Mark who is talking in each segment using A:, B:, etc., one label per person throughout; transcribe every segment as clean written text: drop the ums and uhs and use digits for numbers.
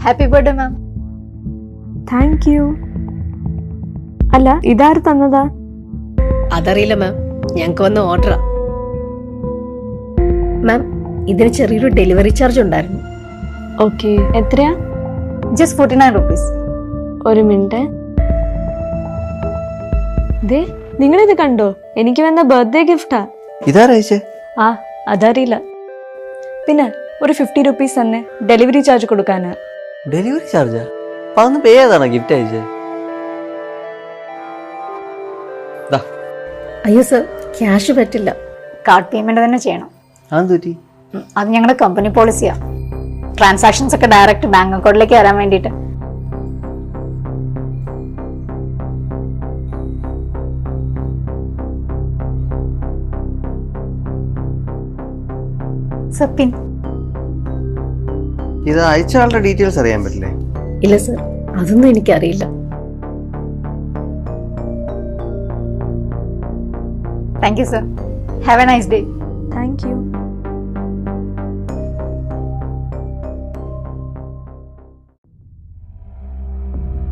A: Happy birthday ma'am.
B: Thank you. അല്ല, ഇതാര് തന്നതാ?
C: അതറിയില്ല മാം, ഞങ്ങൾക്ക് വന്ന ഓർഡറാ. മാം, ഇതിന് ചെറിയൊരു ഡെലിവറി ചാർജ് ഉണ്ടായിരുന്നു.
B: ഓക്കെ, എത്രയാ?
A: Just 49 rupees.
B: ഒരു മിനിറ്റ്. ദേ, നിങ്ങളിത് കണ്ടോ? എനിക്ക് വന്ന ബർത്ത്ഡേ ഗിഫ്റ്റാ.
D: ഇതാരയച്ചേ?
B: ആ, അതറിയില്ല. പിന്നെ ഒരു 50 rupees തന്നെ ഡെലിവറി ചാർജ് കൊടുക്കാനാ.
D: ഡെലിവറി ചാർജാ? അപ്പൊ അതൊന്ന് പേ ചെയ്താണോ ഗിഫ്റ്റ് അയച്ചേ?
C: അയ്യോ സർ, ക്യാഷ് പറ്റില്ല.
A: കാർഡ് പേയ്മെന്റ് തന്നെ ചെയ്യണം.
D: അതെന്ത് പറ്റി?
A: അത് ഞങ്ങളുടെ കമ്പനി പോളിസിയാ. ട്രാൻസാക്ഷൻസ് ഒക്കെ ഡയറക്റ്റ് ബാങ്ക് അക്കൗണ്ടിലേക്ക് വരാൻ വേണ്ടിയിട്ട്. സർ, പിൻ
D: ഇത് അയച്ച ആളുടെ ഡീറ്റെയിൽസ് അറിയാൻ പറ്റില്ലേ?
C: ഇല്ല സർ, അതൊന്നും എനിക്കറിയില്ല.
A: Thank you sir. Have A nice day.
B: Thank you.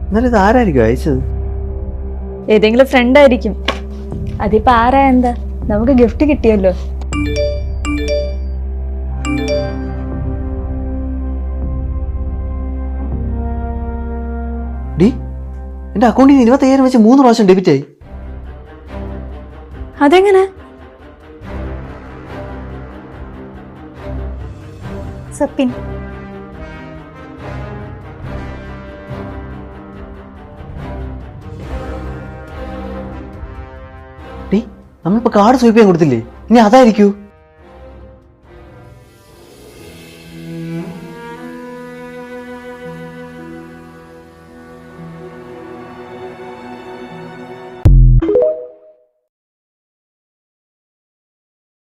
D: എന്നാലും ഇത് ആരായിരിക്കും അയച്ചത്?
B: ഏതെങ്കിലും ഫ്രണ്ട് ആയിരിക്കും. അതിപ്പോ ആരാ എന്താ, നമുക്ക് ഗിഫ്റ്റ് കിട്ടിയല്ലോ.
D: ഡി, എന്റെ അക്കൗണ്ടിൽ നിന്ന് 25,000 വെച്ച് 3 പ്രാവശ്യം ഡെബിറ്റ് ആയി.
B: അതെങ്ങനെ?
A: സർ, പിൻ
D: ഡി, നമ്മളിപ്പോ കാർഡ് സ്വൈപ്പ് ചെയ്യാൻ കൊടുത്തില്ലേ? ഇനി അതായിരിക്കൂ.